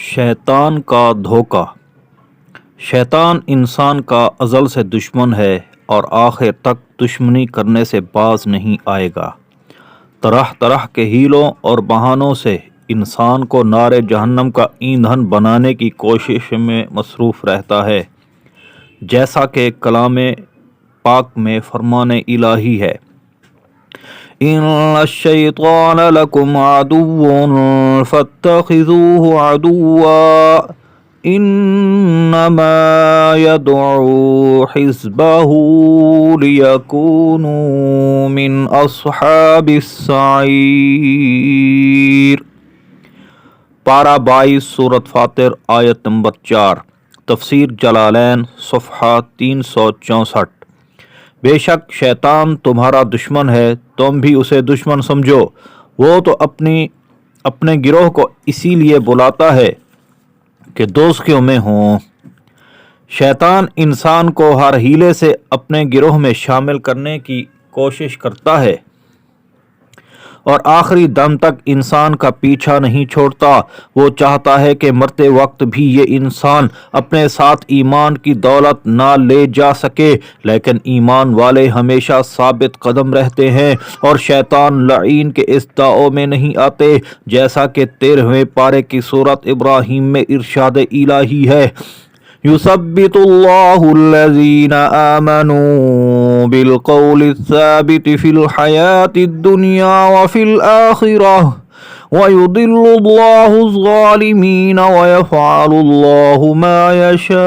شیطان کا دھوکہ۔ شیطان انسان کا ازل سے دشمن ہے اور آخر تک دشمنی کرنے سے باز نہیں آئے گا۔ طرح طرح کے ہیلوں اور بہانوں سے انسان کو نار جہنم کا ایندھن بنانے کی کوشش میں مصروف رہتا ہے، جیسا کہ کلام پاک میں فرمان الہی ہے، ان الشیطان لکم عدو فاتخذوه عدوا انما يدعو حزبه ليكونوا من اصحاب السعیر۔ پارہ 22 سورۃ فاطر آیت نمبر 4، تفسیر جلالین صفحہ 364۔ بے شک شیطان تمہارا دشمن ہے، تم بھی اسے دشمن سمجھو، وہ تو اپنے گروہ کو اسی لیے بلاتا ہے کہ دوزخیوں میں ہوں۔ شیطان انسان کو ہر ہیلے سے اپنے گروہ میں شامل کرنے کی کوشش کرتا ہے اور آخری دم تک انسان کا پیچھا نہیں چھوڑتا۔ وہ چاہتا ہے کہ مرتے وقت بھی یہ انسان اپنے ساتھ ایمان کی دولت نہ لے جا سکے، لیکن ایمان والے ہمیشہ ثابت قدم رہتے ہیں اور شیطان لعین کے اس دعوے میں نہیں آتے، جیسا کہ 13ویں پارے کی سورۃ ابراہیم میں ارشاد الہی ہے، یثبت اللہ الذین آمنوا بالقول الثابت فی الحیاۃ الدنیا وفی الآخرہ ویضل اللہ الظالمین ویفعل اللہ ما یشاء۔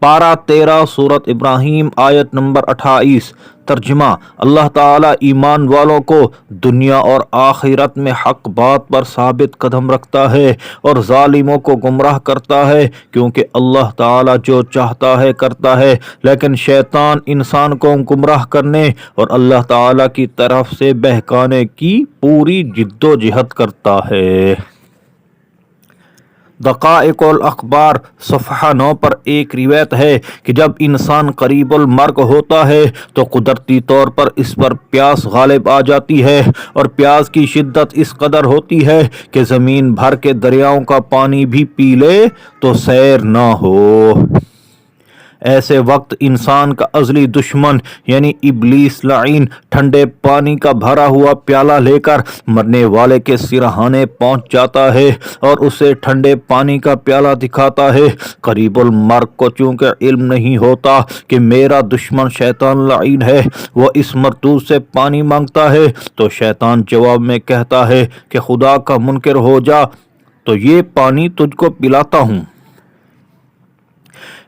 پارہ 13 سورۃ ابراہیم آیت نمبر 28۔ ترجمہ: اللہ تعالیٰ ایمان والوں کو دنیا اور آخرت میں حق بات پر ثابت قدم رکھتا ہے اور ظالموں کو گمراہ کرتا ہے، کیونکہ اللہ تعالیٰ جو چاہتا ہے کرتا ہے، لیکن شیطان انسان کو گمراہ کرنے اور اللہ تعالیٰ کی طرف سے بہکانے کی پوری جدوجہد کرتا ہے۔ دقائق الاخبار صفحہ 9 پر ایک روایت ہے کہ جب انسان قریب المرگ ہوتا ہے تو قدرتی طور پر اس پر پیاس غالب آ جاتی ہے، اور پیاس کی شدت اس قدر ہوتی ہے کہ زمین بھر کے دریاؤں کا پانی بھی پی لے تو سیر نہ ہو۔ ایسے وقت انسان کا ازلی دشمن یعنی ابلیس لعین ٹھنڈے پانی کا بھرا ہوا پیالہ لے کر مرنے والے کے سرہانے پہنچ جاتا ہے اور اسے ٹھنڈے پانی کا پیالہ دکھاتا ہے۔ قریب المرگ کو چونکہ علم نہیں ہوتا کہ میرا دشمن شیطان لعین ہے، وہ اس مردود سے پانی مانگتا ہے تو شیطان جواب میں کہتا ہے کہ خدا کا منکر ہو جا تو یہ پانی تجھ کو پلاتا ہوں۔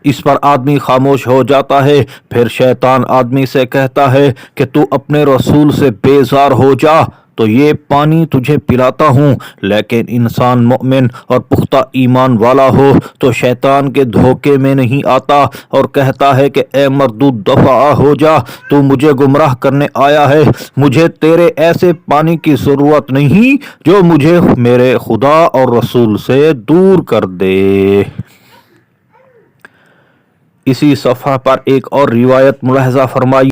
اس پر آدمی خاموش ہو جاتا ہے، پھر شیطان آدمی سے کہتا ہے کہ تو اپنے رسول سے بیزار ہو جا تو یہ پانی تجھے پلاتا ہوں۔ لیکن انسان مومن اور پختہ ایمان والا ہو تو شیطان کے دھوکے میں نہیں آتا اور کہتا ہے کہ اے مردود دفع ہو جا، تو مجھے گمراہ کرنے آیا ہے، مجھے تیرے ایسے پانی کی ضرورت نہیں جو مجھے میرے خدا اور رسول سے دور کر دے۔ اسی صفحہ پر ایک اور روایت ملاحظہ فرمائی،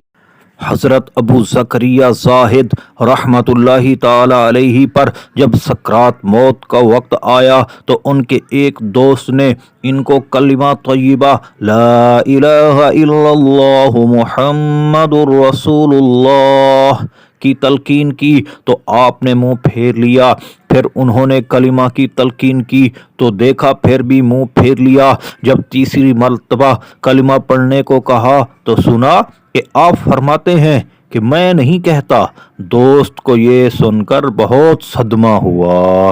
حضرت ابو زکریا زاہد رحمت اللہ تعالی علیہ پر جب سکرات موت کا وقت آیا تو ان کے ایک دوست نے ان کو کلمہ طیبہ لا الہ الا اللہ محمد رسول اللہ کی تلقین کی تو آپ نے منہ پھیر لیا۔ پھر انہوں نے کلمہ کی تلقین کی تو دیکھا پھر بھی منہ پھیر لیا۔ جب تیسری مرتبہ کلمہ پڑھنے کو کہا تو سنا کہ آپ فرماتے ہیں کہ میں نہیں کہتا۔ دوست کو یہ سن کر بہت صدمہ ہوا۔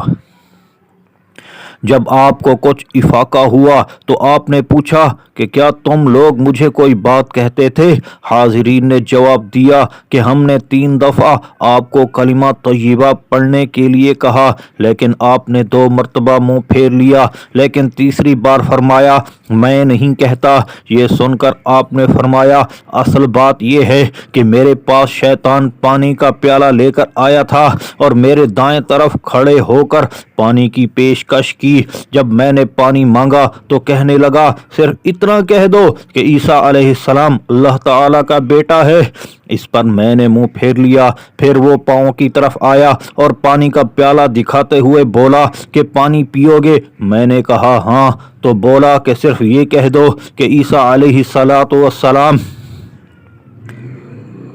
جب آپ کو کچھ افاقہ ہوا تو آپ نے پوچھا کہ کیا تم لوگ مجھے کوئی بات کہتے تھے؟ حاضرین نے جواب دیا کہ ہم نے 3 دفعہ آپ کو کلمہ طیبہ پڑھنے کے لیے کہا، لیکن آپ نے 2 مرتبہ منہ پھیر لیا، لیکن تیسری بار فرمایا میں نہیں کہتا۔ یہ سن کر آپ نے فرمایا اصل بات یہ ہے کہ میرے پاس شیطان پانی کا پیالہ لے کر آیا تھا اور میرے دائیں طرف کھڑے ہو کر پانی کی پیشکش کی۔ جب میں نے پانی مانگا تو کہنے لگا صرف اتنا کہہ دو کہ عیسیٰ علیہ السلام اللہ تعالیٰ کا بیٹا ہے۔ اس پر میں نے منہ پھیر لیا۔ پھر وہ پاؤں کی طرف آیا اور پانی کا پیالہ دکھاتے ہوئے بولا کہ پانی پیو گے؟ میں نے کہا ہاں۔ تو بولا کہ صرف یہ کہہ دو کہ عیسیٰ علیہ السلام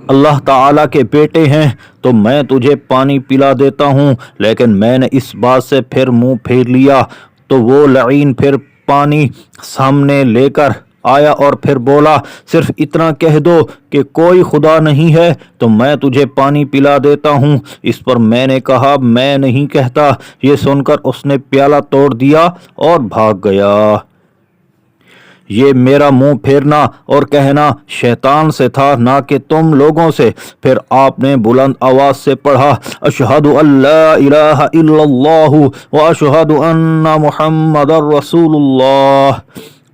اللہ تعالیٰ کے بیٹے ہیں تو میں تجھے پانی پلا دیتا ہوں۔ لیکن میں نے اس بات سے پھر منہ پھیر لیا۔ تو وہ لعین پھر پانی سامنے لے کر آیا اور پھر بولا صرف اتنا کہہ دو کہ کوئی خدا نہیں ہے تو میں تجھے پانی پلا دیتا ہوں۔ اس پر میں نے کہا میں نہیں کہتا۔ یہ سن کر اس نے پیالہ توڑ دیا اور بھاگ گیا۔ یہ میرا منہ پھیرنا اور کہنا شیطان سے تھا نہ کہ تم لوگوں سے۔ پھر آپ نے بلند آواز سے پڑھا اشہد ان لا الہ الا اللہ واشہد ان محمد رسول اللہ۔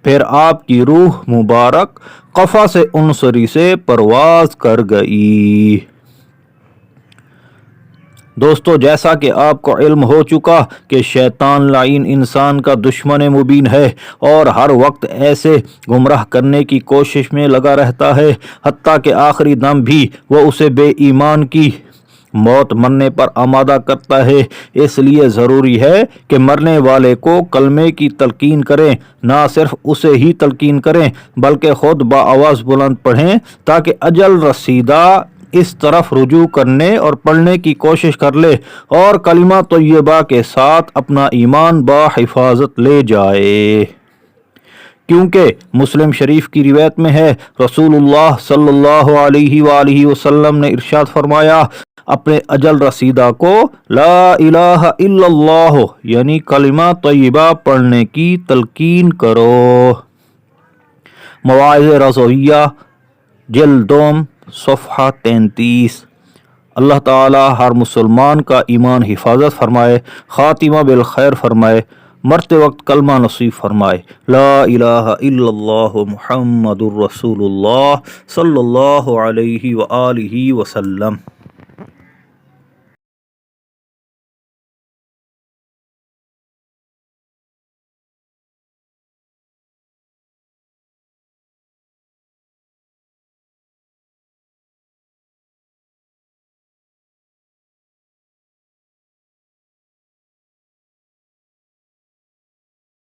پھر آپ کی روح مبارک قفا سے عنصری سے پرواز کر گئی۔ دوستو، جیسا کہ آپ کو علم ہو چکا کہ شیطان لعین انسان کا دشمن مبین ہے اور ہر وقت ایسے گمراہ کرنے کی کوشش میں لگا رہتا ہے، حتیٰ کہ آخری دم بھی وہ اسے بے ایمان کی موت مرنے پر آمادہ کرتا ہے۔ اس لیے ضروری ہے کہ مرنے والے کو کلمے کی تلقین کریں، نہ صرف اسے ہی تلقین کریں بلکہ خود بآواز بلند پڑھیں تاکہ اجل رسیدہ اس طرف رجوع کرنے اور پڑھنے کی کوشش کر لے اور کلمہ طیبہ کے ساتھ اپنا ایمان بحفاظت لے جائے۔ کیونکہ مسلم شریف کی روایت میں ہے رسول اللہ صلی اللہ علیہ وآلہ وسلم نے ارشاد فرمایا اپنے اجل رسیدہ کو لا الہ الا اللہ یعنی کلمہ طیبہ پڑھنے کی تلقین کرو۔ مواعظ رضویہ جلد دوم صفحہ 33۔ اللہ تعالی ہر مسلمان کا ایمان حفاظت فرمائے، خاتمہ بالخیر فرمائے، مرتے وقت کلمہ نصیب فرمائے۔ لا الہ الا اللہ محمد الرسول اللہ صلی اللہ علیہ وآلہ وسلم۔